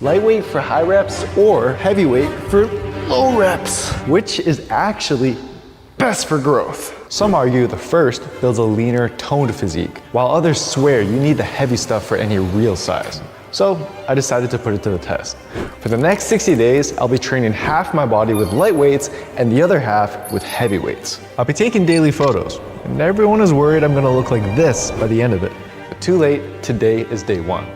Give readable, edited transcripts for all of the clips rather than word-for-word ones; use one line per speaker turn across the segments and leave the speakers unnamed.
Lightweight for high reps or heavyweight for low reps. Which is actually best for growth? Some argue the first builds a leaner, toned physique, while others swear you need the heavy stuff for any real size. So I decided to put it to the test. For the next 60 days, I'll be training half my body with light weights and the other half with heavy weights. I'll be taking daily photos, and everyone is worried I'm gonna look like this by the end of it. But too late, today is day one.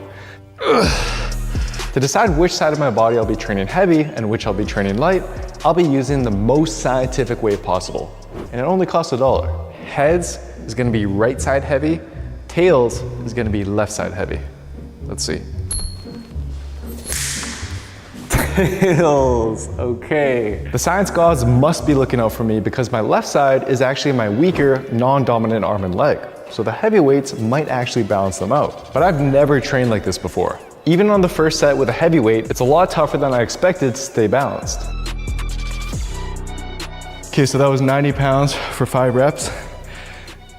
To decide which side of my body I'll be training heavy and which I'll be training light, I'll be using the most scientific way possible. And it only costs $1. Heads is gonna be right side heavy, tails is gonna be left side heavy. Let's see. Tails, okay. The science gods must be looking out for me because my left side is actually my weaker, non-dominant arm and leg. So the heavy weights might actually balance them out. But I've never trained like this before. Even on the first set with a heavy weight, it's a lot tougher than I expected to stay balanced. Okay, so that was 90 pounds for 5 reps.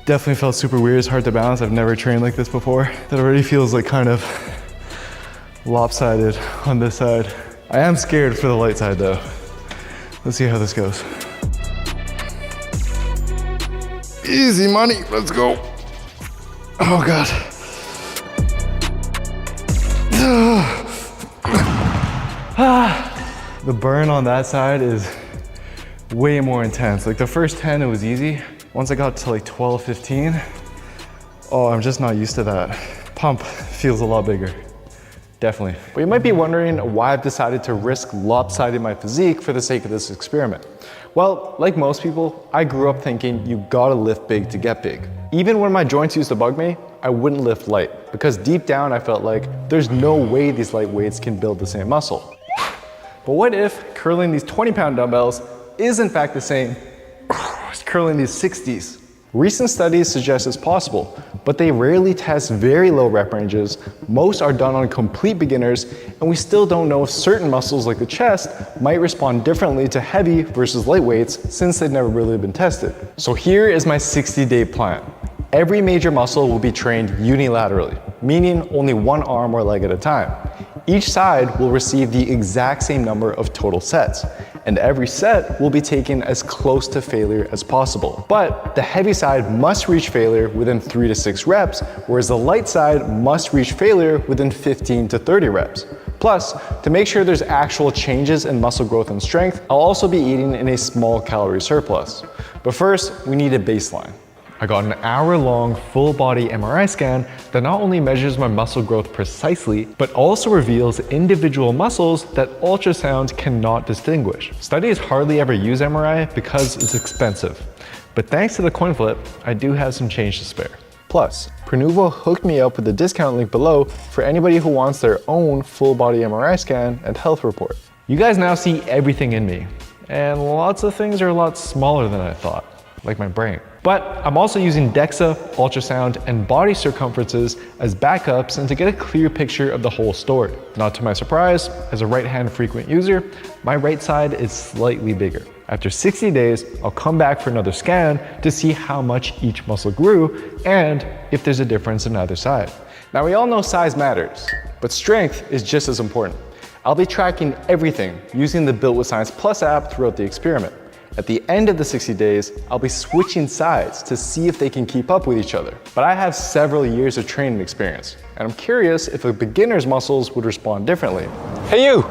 Definitely felt super weird, it's hard to balance. I've never trained like this before. That already feels like kind of lopsided on this side. I am scared for the light side though. Let's see how this goes. Easy money, let's go. Oh God. The burn on that side is way more intense. Like the first 10, it was easy. Once I got to like 12, 15, oh, I'm just not used to that. Pump feels a lot bigger. Definitely. But you might be wondering why I've decided to risk lopsiding my physique for the sake of this experiment. Well, like most people, I grew up thinking you gotta lift big to get big. Even when my joints used to bug me, I wouldn't lift light because deep down I felt like there's no way these light weights can build the same muscle. But what if curling these 20-pound dumbbells is in fact the same as curling these 60s? Recent studies suggest it's possible, but they rarely test very low rep ranges. Most are done on complete beginners, and we still don't know if certain muscles like the chest might respond differently to heavy versus light weights since they've never really been tested. So here is my 60-day plan. Every major muscle will be trained unilaterally, meaning only one arm or leg at a time. Each side will receive the exact same number of total sets, and every set will be taken as close to failure as possible. But the heavy side must reach failure within 3 to 6 reps, whereas the light side must reach failure within 15 to 30 reps. Plus, to make sure there's actual changes in muscle growth and strength, I'll also be eating in a small calorie surplus. But first, we need a baseline. I got an hour-long full-body MRI scan that not only measures my muscle growth precisely, but also reveals individual muscles that ultrasound cannot distinguish. Studies hardly ever use MRI because it's expensive. But thanks to the coin flip, I do have some change to spare. Plus, Prenuvo hooked me up with the discount link below for anybody who wants their own full-body MRI scan and health report. You guys now see everything in me, and lots of things are a lot smaller than I thought, like my brain. But I'm also using DEXA, ultrasound, and body circumferences as backups and to get a clear picture of the whole story. Not to my surprise, as a right-hand frequent user, my right side is slightly bigger. After 60 days, I'll come back for another scan to see how much each muscle grew and if there's a difference in either side. Now we all know size matters, but strength is just as important. I'll be tracking everything using the Built with Science Plus app throughout the experiment. At the end of the 60 days, I'll be switching sides to see if they can keep up with each other. But I have several years of training experience, and I'm curious if a beginner's muscles would respond differently. Hey you!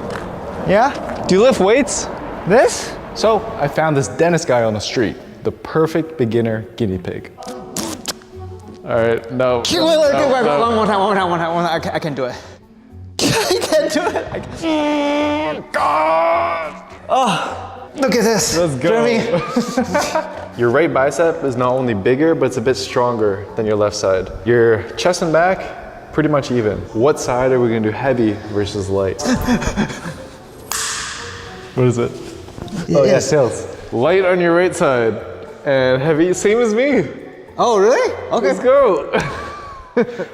Yeah?
Do you lift weights?
This?
So I found this dentist guy on the street, the perfect beginner guinea pig. All right, no.
Wait, one more time. I can do it. I can't do it.
God!
Oh. Look at this.
Let's go.
Jeremy.
Your right bicep is not only bigger, but it's a bit stronger than your left side. Your chest and back, pretty much even. What side are we gonna do heavy versus light? What is it?
Oh yeah, tails.
Light on your right side and heavy, same as me.
Oh really? Okay.
Let's go.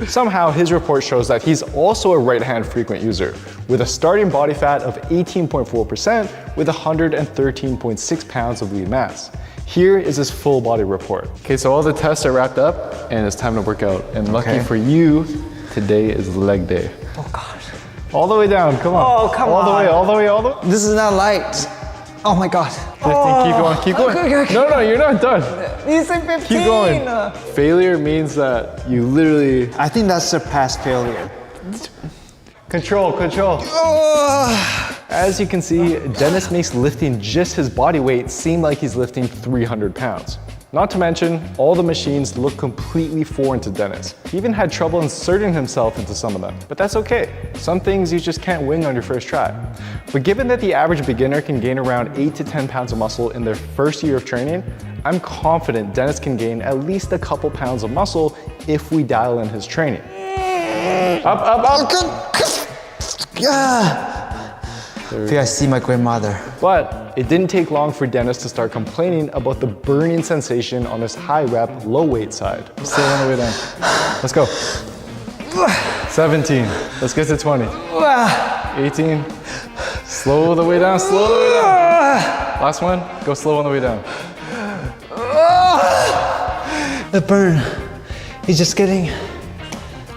Somehow his report shows that he's also a right-hand frequent user with a starting body fat of 18.4% with 113.6 pounds of lean mass. Here is his full body report. Okay, so all the tests are wrapped up and it's time to work out. And lucky for you, today is leg day.
Oh gosh.
All the way down, come on.
Oh, come
all the way,
on.
all the way, all the way.
This is not light. Oh my God.
15, keep going, keep going.
Okay.
No, you're not done.
You said 15.
Keep going. Failure means that you literally...
I think that's surpassed failure.
Control. As you can see, Dennis makes lifting just his body weight seem like he's lifting 300 pounds. Not to mention, all the machines look completely foreign to Dennis. He even had trouble inserting himself into some of them. But that's okay. Some things you just can't wing on your first try. But given that the average beginner can gain around 8 to 10 pounds of muscle in their first year of training, I'm confident Dennis can gain at least a couple pounds of muscle if we dial in his training. Up.
Yeah. I think I see my grandmother.
But it didn't take long for Dennis to start complaining about the burning sensation on his high rep, low weight side. Still on the way down. Let's go. 17. Let's get to 20. 18. Slow the way down, Last one, go slow on the way down.
The burn is just getting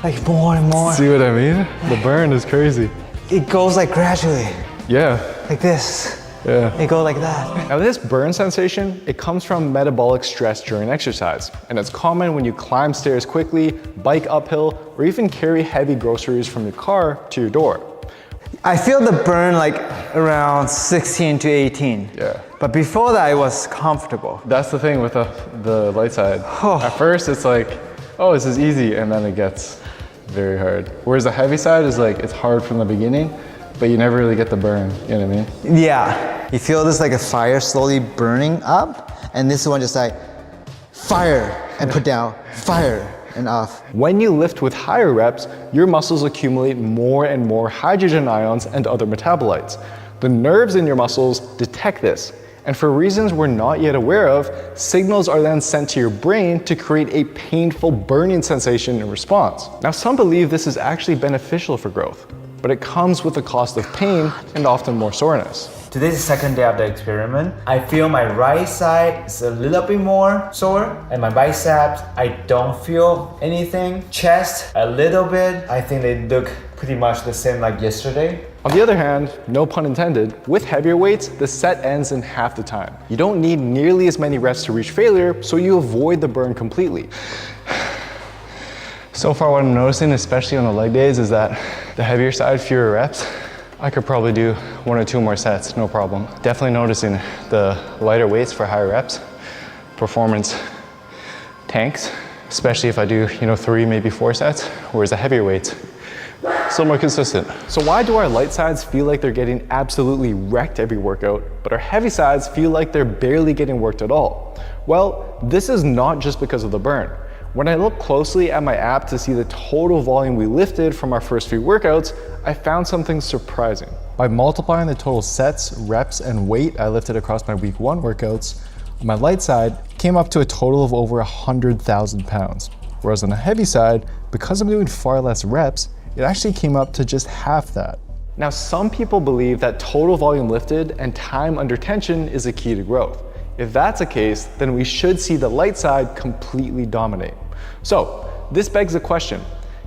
like more and more.
See what I mean? The burn is crazy.
It goes like gradually.
Yeah.
Like this.
Yeah.
It goes like that.
Now this burn sensation, it comes from metabolic stress during exercise. And it's common when you climb stairs quickly, bike uphill, or even carry heavy groceries from your car to your door.
I feel the burn like around 16 to 18.
Yeah.
But before that, it was comfortable.
That's the thing with the light side. At first it's like, oh, this is easy, and then it gets very hard. Whereas the heavy side is like, it's hard from the beginning, but you never really get the burn, you know what I mean?
Yeah. You feel this like a fire slowly burning up, and this one just like fire and put down, fire and off.
When you lift with higher reps, your muscles accumulate more and more hydrogen ions and other metabolites. The nerves in your muscles detect this, and for reasons we're not yet aware of, signals are then sent to your brain to create a painful burning sensation in response. Now, some believe this is actually beneficial for growth, but it comes with the cost of pain and often more soreness.
Today's the second day of the experiment. I feel my right side is a little bit more sore, and my biceps, I don't feel anything. Chest, a little bit. I think they look pretty much the same like yesterday.
On the other hand, no pun intended, with heavier weights, the set ends in half the time. You don't need nearly as many reps to reach failure, so you avoid the burn completely. So far what I'm noticing, especially on the leg days, is that the heavier side, fewer reps, I could probably do 1 or 2 more sets, no problem. Definitely noticing the lighter weights for higher reps, performance tanks, especially if I do, 3, maybe 4 sets, whereas the heavier weights, still more consistent. So why do our light sides feel like they're getting absolutely wrecked every workout, but our heavy sides feel like they're barely getting worked at all? Well, this is not just because of the burn. When I look closely at my app to see the total volume we lifted from our first few workouts, I found something surprising. By multiplying the total sets, reps, and weight I lifted across my week 1 workouts, my light side came up to a total of over 100,000 pounds. Whereas on the heavy side, because I'm doing far less reps, it actually came up to just half that. Now, some people believe that total volume lifted and time under tension is a key to growth. If that's the case, then we should see the light side completely dominate. So, this begs the question,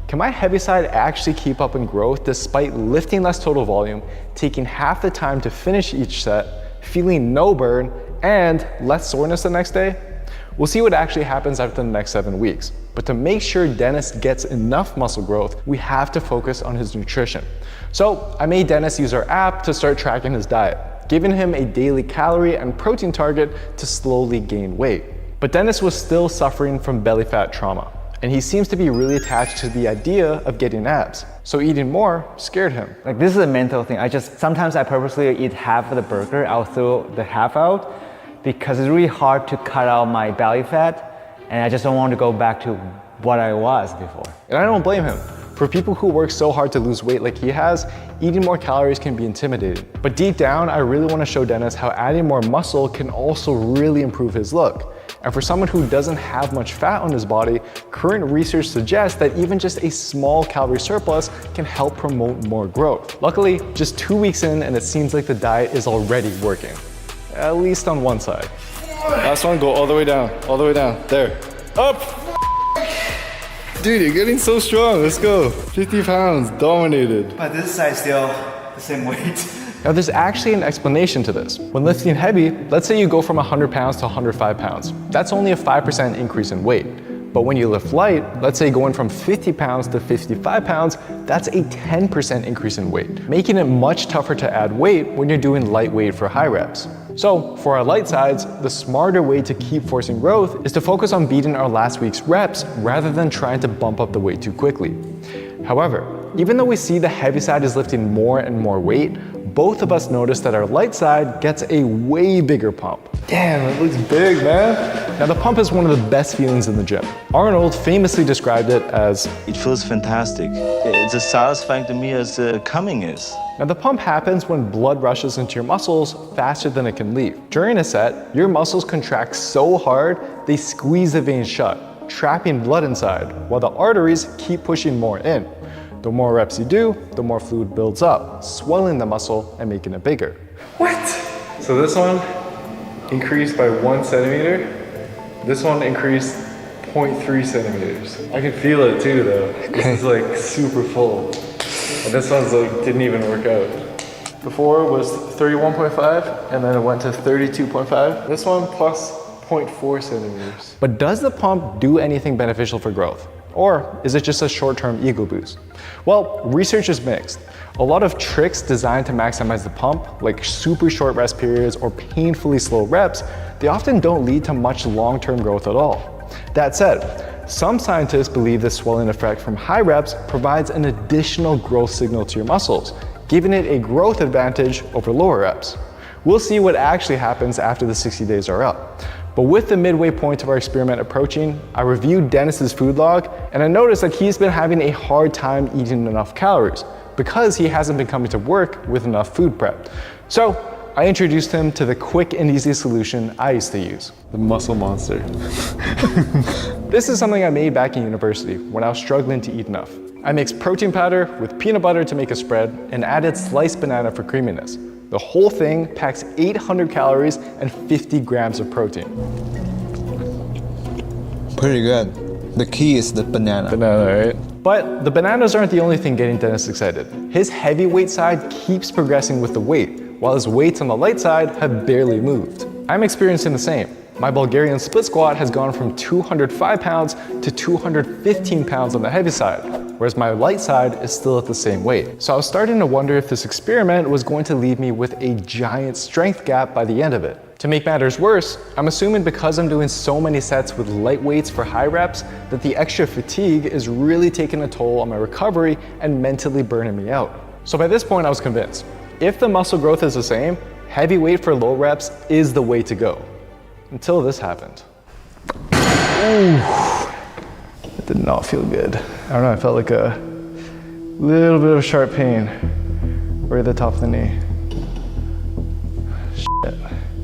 can my heavy side actually keep up in growth despite lifting less total volume, taking half the time to finish each set, feeling no burn, and less soreness the next day? We'll see what actually happens after the next 7 weeks. But to make sure Dennis gets enough muscle growth, we have to focus on his nutrition. So I made Dennis use our app to start tracking his diet, giving him a daily calorie and protein target to slowly gain weight. But Dennis was still suffering from belly fat trauma, and he seems to be really attached to the idea of getting abs. So eating more scared him.
Like, this is a mental thing. Sometimes I purposely eat half of the burger. I'll throw the half out because it's really hard to cut out my belly fat, and I just don't want to go back to what I was before.
And I don't blame him. For people who work so hard to lose weight like he has, eating more calories can be intimidating. But deep down, I really want to show Dennis how adding more muscle can also really improve his look. And for someone who doesn't have much fat on his body, current research suggests that even just a small calorie surplus can help promote more growth. Luckily, just 2 weeks in, and it seems like the diet is already working. At least on one side. Last one, go all the way down, there. Up! Dude, you're getting so strong. Let's go. 50 pounds, dominated.
But this side still the same weight.
Now there's actually an explanation to this. When lifting heavy, let's say you go from 100 pounds to 105 pounds. That's only a 5% increase in weight. But when you lift light, let's say going from 50 pounds to 55 pounds, that's a 10% increase in weight, making it much tougher to add weight when you're doing light weight for high reps. So for our light sides, the smarter way to keep forcing growth is to focus on beating our last week's reps rather than trying to bump up the weight too quickly. However, even though we see the heavy side is lifting more and more weight, both of us notice that our light side gets a way bigger pump. Damn, it looks big, man. Now the pump is one of the best feelings in the gym. Arnold famously described it as,
it feels fantastic. It's as satisfying to me as coming is.
Now the pump happens when blood rushes into your muscles faster than it can leave. During a set, your muscles contract so hard, they squeeze the veins shut, trapping blood inside, while the arteries keep pushing more in. The more reps you do, the more fluid builds up, swelling the muscle and making it bigger. What? So this one increased by 1 centimeter. This one increased 0.3 centimeters. I can feel it too though. This is like super full. And this one's like didn't even work out. Before was 31.5 and then it went to 32.5. This one plus 0.4 centimeters. But does the pump do anything beneficial for growth? Or is it just a short-term ego boost? Well, research is mixed. A lot of tricks designed to maximize the pump, like super short rest periods or painfully slow reps, they often don't lead to much long-term growth at all. That said, some scientists believe this swelling effect from high reps provides an additional growth signal to your muscles, giving it a growth advantage over lower reps. We'll see what actually happens after the 60 days are up. But with the midway point of our experiment approaching, I reviewed Dennis's food log and I noticed that he's been having a hard time eating enough calories because he hasn't been coming to work with enough food prep. So I introduced him to the quick and easy solution I used to use, the Muscle Monster. This is something I made back in university when I was struggling to eat enough. I mixed protein powder with peanut butter to make a spread and added sliced banana for creaminess. The whole thing packs 800 calories and 50 grams of protein.
Pretty good. The key is the banana.
Banana, right? But the bananas aren't the only thing getting Dennis excited. His heavyweight side keeps progressing with the weight, while his weights on the light side have barely moved. I'm experiencing the same. My Bulgarian split squat has gone from 205 pounds to 215 pounds on the heavy side, whereas my light side is still at the same weight. So I was starting to wonder if this experiment was going to leave me with a giant strength gap by the end of it. To make matters worse, I'm assuming because I'm doing so many sets with light weights for high reps that the extra fatigue is really taking a toll on my recovery and mentally burning me out. So by this point I was convinced, if the muscle growth is the same, heavy weight for low reps is the way to go. Until this happened. Ooh, it did not feel good. I don't know, I felt like a little bit of sharp pain right at the top of the knee. Shit.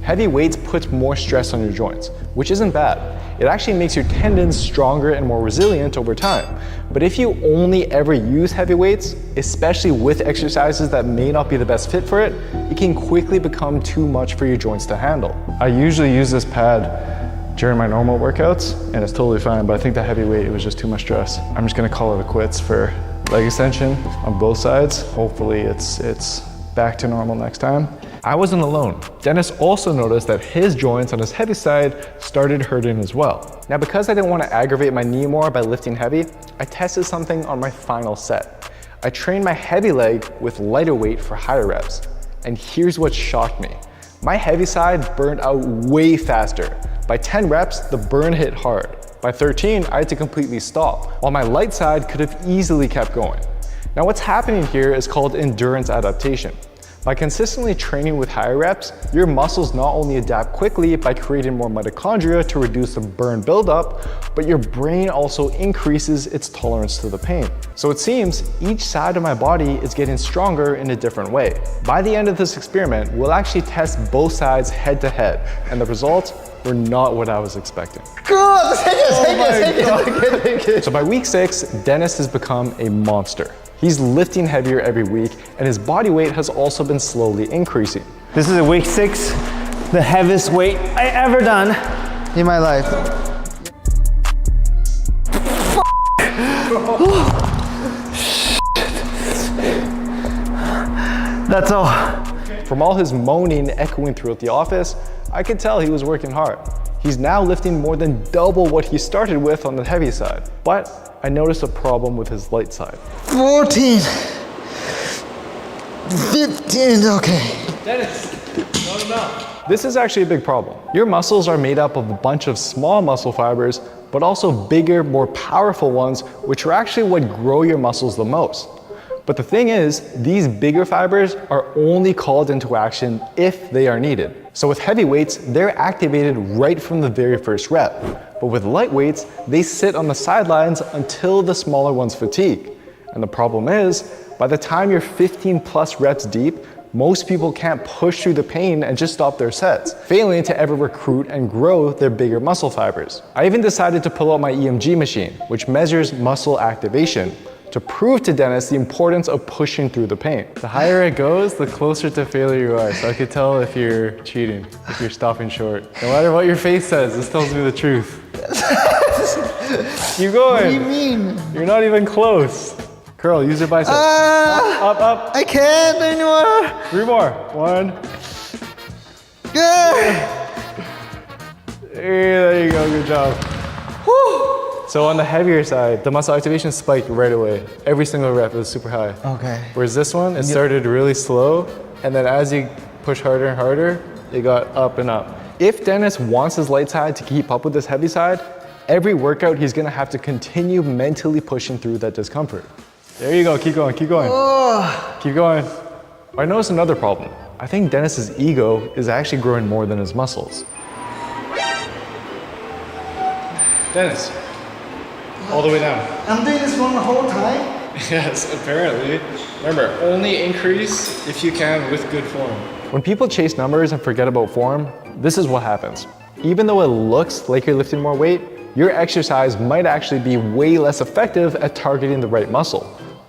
Heavy weights puts more stress on your joints, which isn't bad. It actually makes your tendons stronger and more resilient over time. But if you only ever use heavy weights, especially with exercises that may not be the best fit for it, it can quickly become too much for your joints to handle. I usually use this pad during my normal workouts and it's totally fine, but I think the heavy weight, it was just too much stress. I'm just gonna call it a quits for leg extension on both sides. Hopefully it's back to normal next time. I wasn't alone. Dennis also noticed that his joints on his heavy side started hurting as well. Now, because I didn't want to aggravate my knee more by lifting heavy, I tested something on my final set. I trained my heavy leg with lighter weight for higher reps. And here's what shocked me. My heavy side burned out way faster. By 10 reps, the burn hit hard. By 13, I had to completely stop, while my light side could have easily kept going. Now, what's happening here is called endurance adaptation. By consistently training with higher reps, your muscles not only adapt quickly by creating more mitochondria to reduce the burn buildup, but your brain also increases its tolerance to the pain. So it seems each side of my body is getting stronger in a different way. By the end of this experiment, we'll actually test both sides head to head, and the results were not what I was expecting. So by week 6, Dennis has become a monster. He's lifting heavier every week, and his body weight has also been slowly increasing.
This is week 6, the heaviest weight I ever done in my life. That's all.
From all his moaning echoing throughout the office, I could tell he was working hard. He's now lifting more than double what he started with on the heavy side. But I noticed a problem with his light side.
14, 15, okay.
Dennis, not enough. This is actually a big problem. Your muscles are made up of a bunch of small muscle fibers, but also bigger, more powerful ones, which are actually what grow your muscles the most. But the thing is, these bigger fibers are only called into action if they are needed. So with heavy weights, they're activated right from the very first rep. But with light weights, they sit on the sidelines until the smaller ones fatigue. And the problem is, by the time you're 15 plus reps deep, most people can't push through the pain and just stop their sets, failing to ever recruit and grow their bigger muscle fibers. I even decided to pull out my EMG machine, which measures muscle activation, to prove to Dennis the importance of pushing through the pain. The higher it goes, the closer to failure you are. So I could tell if you're cheating, if you're stopping short. No matter what your face says, this tells me the truth. Keep going.
What do you mean?
You're not even close. Curl, use your bicep. Up.
I can't anymore.
3 more. 1. There you go, good job. So on the heavier side, the muscle activation spiked right away. Every single rep was super high.
Okay.
Whereas this one, it started really slow, and then as you push harder and harder, it got up and up. If Dennis wants his light side to keep up with this heavy side, every workout he's gonna have to continue mentally pushing through that discomfort. There you go, keep going, keep going. Keep going. I noticed another problem. I think Dennis's ego is actually growing more than his muscles. Dennis, all the way down.
I'm doing this one the whole time?
Yes, apparently. Remember, only increase if you can with good form. When people chase numbers and forget about form, this is what happens. Even though it looks like you're lifting more weight, your exercise might actually be way less effective at targeting the right muscle.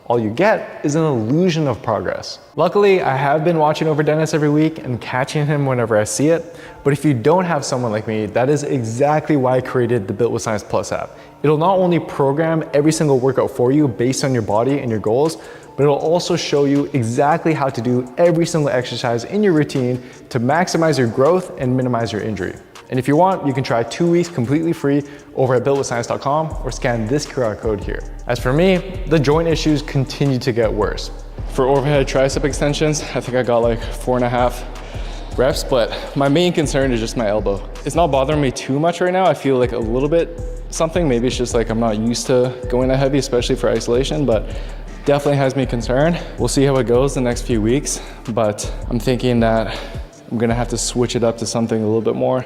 All you get is an illusion of progress. Luckily, I have been watching over Dennis every week and catching him whenever I see it. But if you don't have someone like me, that is exactly why I created the Built with Science Plus app. It'll not only program every single workout for you based on your body and your goals, but it'll also show you exactly how to do every single exercise in your routine to maximize your growth and minimize your injury. And if you want, you can try 2 weeks completely free over at builtwithscience.com or scan this QR code here. As for me, the joint issues continue to get worse. For overhead tricep extensions, I think I got like 4.5 reps, but my main concern is just my elbow. It's not bothering me too much right now. I feel like a little bit something. Maybe it's just like I'm not used to going that heavy, especially for isolation, but definitely has me concerned. We'll see how it goes the next few weeks, but I'm thinking that I'm gonna have to switch it up to something a little bit more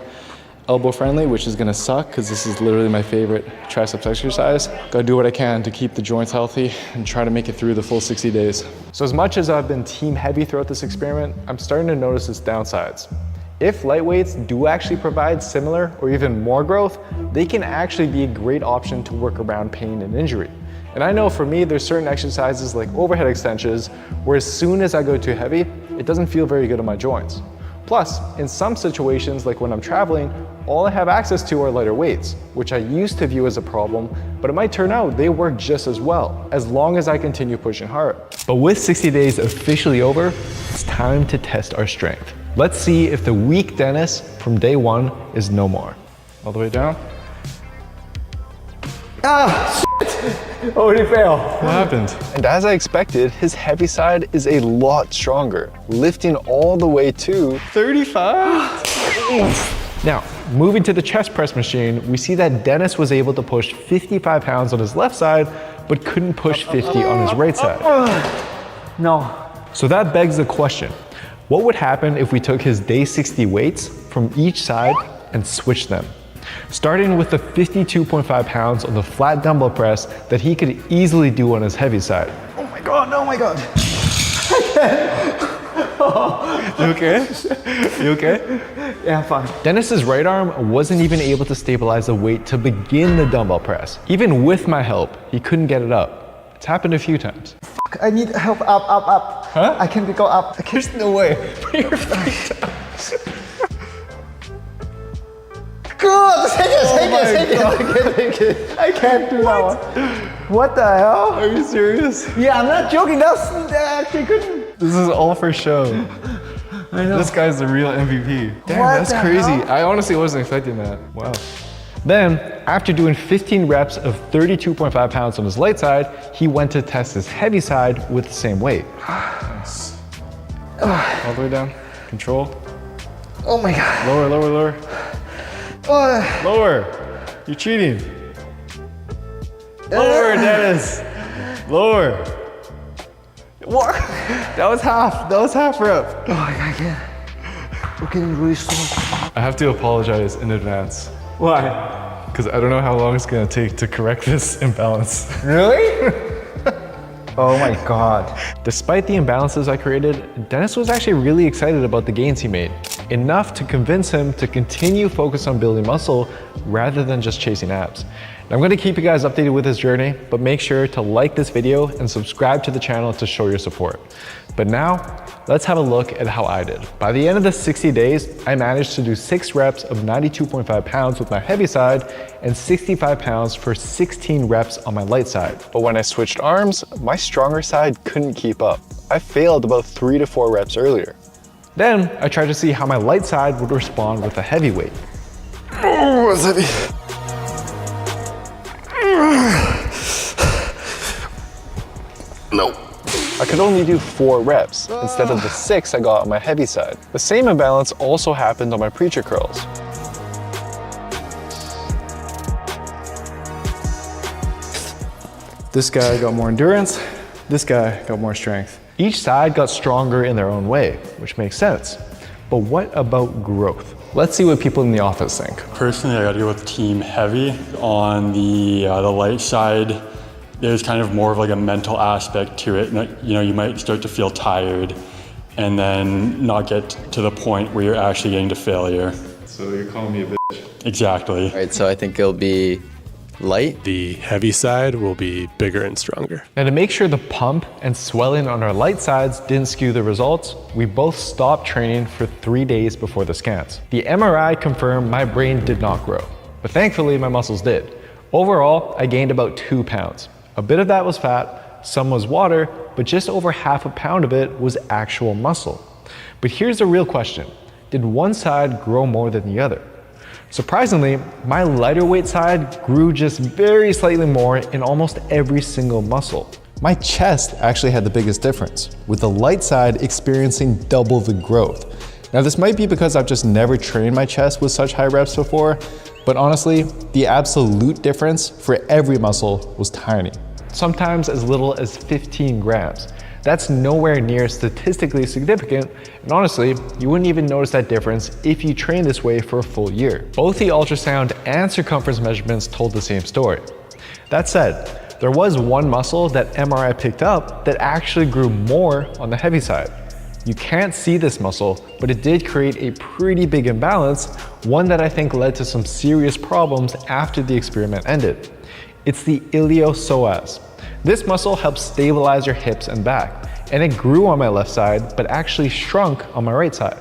elbow friendly, which is gonna suck because this is literally my favorite triceps exercise. Gotta do what I can to keep the joints healthy and try to make it through the full 60 days. So as much as I've been team heavy throughout this experiment, I'm starting to notice its downsides. If light weights do actually provide similar or even more growth, they can actually be a great option to work around pain and injury. And I know for me, there's certain exercises like overhead extensions, where as soon as I go too heavy, it doesn't feel very good on my joints. Plus, in some situations, like when I'm traveling, all I have access to are lighter weights, which I used to view as a problem, but it might turn out they work just as well, as long as I continue pushing hard. But with 60 days officially over, it's time to test our strength. Let's see if the weak Dennis from day one is no more. All the way down.
Oh, did he fail?
What happened? And as I expected, his heavy side is a lot stronger, lifting all the way to 35. Now, moving to the chest press machine, we see that Dennis was able to push 55 pounds on his left side, but couldn't push 50 on his right side.
No.
So that begs the question, what would happen if we took his day 60 weights from each side and switched them? Starting with the 52.5 pounds on the flat dumbbell press that he could easily do on his heavy side.
Oh my god, oh my god.
You okay? You okay?
Yeah, I'm fine.
Dennis's right arm wasn't even able to stabilize the weight to begin the dumbbell press. Even with my help, he couldn't get it up. It's happened a few times.
I need help, up.
Huh?
I can't go up.
There's no way. Put your feet down.
Good, take it. I can't do that one. What the hell?
Are you serious?
Yeah, I'm not joking. That actually couldn't.
This is all for show.
I know.
This guy's the real MVP. Damn,
What
that's
the
crazy.
hell?
I honestly wasn't expecting that. Wow. Then, after doing 15 reps of 32.5 pounds on his light side, he went to test his heavy side with the same weight. Nice. All the way down. Control.
Oh my god.
Lower, lower, lower. Lower. You're cheating. Lower, Dennis. Lower. What? That was half. That was half rep.
Oh my god, I can't. I'm getting really sore.
I have to apologize in advance
Why?
because I don't know how long it's gonna take to correct this imbalance.
Really? Oh my god.
Despite the imbalances I created, Dennis was actually really excited about the gains he made, enough to convince him to continue focus on building muscle rather than just chasing abs. And I'm gonna keep you guys updated with his journey, but make sure to like this video and subscribe to the channel to show your support. But now, let's have a look at how I did. By the end of the 60 days, I managed to do 6 reps of 92.5 pounds with my heavy side and 65 pounds for 16 reps on my light side. But when I switched arms, my stronger side couldn't keep up. I failed about 3 to 4 reps earlier. Then I tried to see how my light side would respond with a heavy weight.
Oh, it's heavy. No.
I could only do 4 reps instead of the 6 I got on my heavy side. The same imbalance also happened on my preacher curls. This guy got more endurance, this guy got more strength. Each side got stronger in their own way, which makes sense. But what about growth? Let's see what people in the office think.
Personally, I got to go with team heavy. On the light side, there's kind of more of like a mental aspect to it. You know, you might start to feel tired and then not get to the point where you're actually getting to failure.
So you're calling me a bitch?
Exactly.
All right, so I think it'll be light.
The heavy side will be bigger and stronger.
Now to make sure the pump and swelling on our light sides didn't skew the results, we both stopped training for 3 days before the scans. The MRI confirmed my brain did not grow, but thankfully my muscles did. Overall, I gained about 2 pounds. A bit of that was fat, some was water, but just over half a pound of it was actual muscle. But here's the real question. Did one side grow more than the other? Surprisingly, my lighter weight side grew just very slightly more in almost every single muscle. My chest actually had the biggest difference, with the light side experiencing double the growth. Now this might be because I've just never trained my chest with such high reps before, but honestly, the absolute difference for every muscle was tiny. Sometimes as little as 15 grams. That's nowhere near statistically significant, and honestly, you wouldn't even notice that difference if you trained this way for a full year. Both the ultrasound and circumference measurements told the same story. That said, there was one muscle that MRI picked up that actually grew more on the heavy side. You can't see this muscle, but it did create a pretty big imbalance, one that I think led to some serious problems after the experiment ended. It's the iliopsoas. This muscle helps stabilize your hips and back, and it grew on my left side, but actually shrunk on my right side.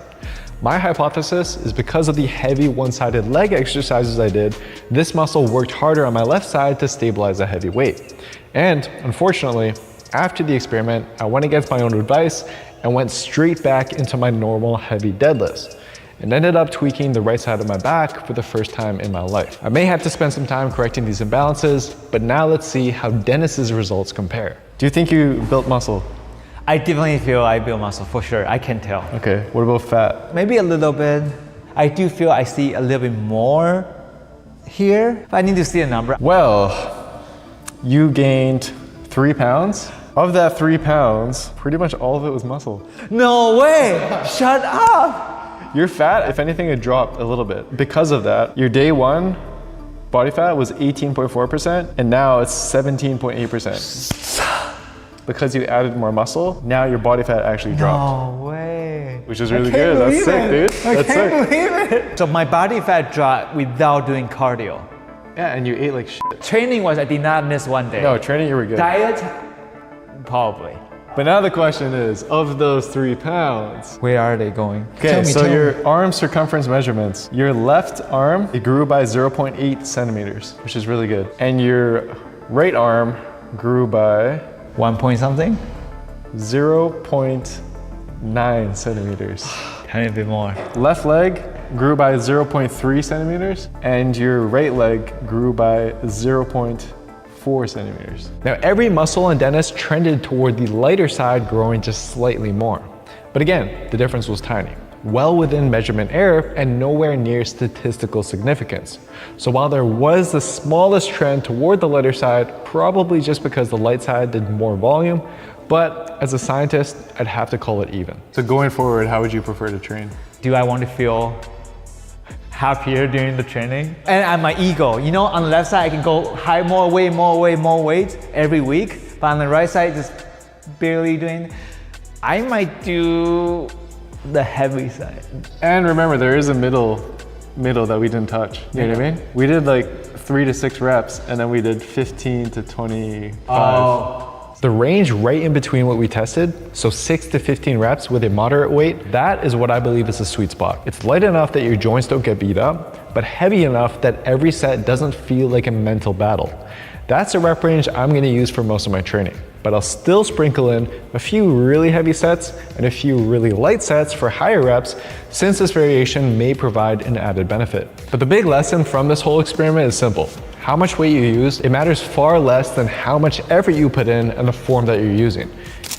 My hypothesis is because of the heavy one-sided leg exercises I did, this muscle worked harder on my left side to stabilize a heavy weight. And unfortunately, after the experiment, I went against my own advice and went straight back into my normal heavy deadlifts, and ended up tweaking the right side of my back for the first time in my life. I may have to spend some time correcting these imbalances, but now let's see how Dennis's results compare. Do you think you built muscle?
I definitely feel I build muscle for sure. I can tell.
Okay, what about fat?
Maybe a little bit. I do feel I see a little bit more here, but I need to see a number.
Well, you gained 3 pounds. Of that 3 pounds, pretty much all of it was muscle.
No way! Shut up!
Your fat, if anything, it dropped a little bit. Because of that, your day 1 body fat was 18.4%, and now it's 17.8%. Because you added more muscle, now your body fat actually dropped.
No way.
Which is really good. That's sick, dude. That's sick.
I can't believe it. So my body fat dropped without doing cardio.
Yeah, and you ate like shit.
Training was I did not miss one day.
No, training you were good.
Diet, probably.
But now the question is, of those 3 pounds,
Where are they going?
okay, so your arm circumference measurements, your left arm, it grew by 0.8 centimeters, which is really good. And your right arm grew by
1 point something?
0.8 9 centimeters.
Tell me a bit more.
Left leg grew by 0.3 centimeters, and your right leg grew by 0.4 centimeters. Now, every muscle and Dennis trended toward the lighter side, growing just slightly more. But again, the difference was tiny, well within measurement error and nowhere near statistical significance. So while there was the smallest trend toward the lighter side, probably just because the light side did more volume, but as a scientist, I'd have to call it even. So going forward, how would you prefer to train?
Do I want to feel happier during the training? And my ego, you know, on the left side, I can go high, more weight every week, but on the right side, just barely doing. I might do the heavy side.
And remember, there is a middle that we didn't touch. You know what I mean? We did like 3 to 6 reps, and then we did 15 to 25.
Oh.
The range right in between what we tested, so 6 to 15 reps with a moderate weight, that is what I believe is the sweet spot. It's light enough that your joints don't get beat up, but heavy enough that every set doesn't feel like a mental battle. That's a rep range I'm gonna use for most of my training, but I'll still sprinkle in a few really heavy sets and a few really light sets for higher reps, since this variation may provide an added benefit. But the big lesson from this whole experiment is simple. How much weight you use, it matters far less than how much effort you put in and the form that you're using.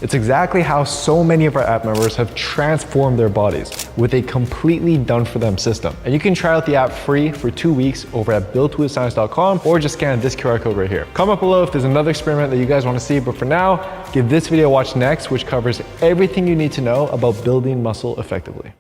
It's exactly how so many of our app members have transformed their bodies with a completely done-for-them system. And you can try out the app free for 2 weeks over at buildwithscience.com, or just scan this QR code right here. Comment below if there's another experiment that you guys want to see, but for now, give this video a watch next, which covers everything you need to know about building muscle effectively.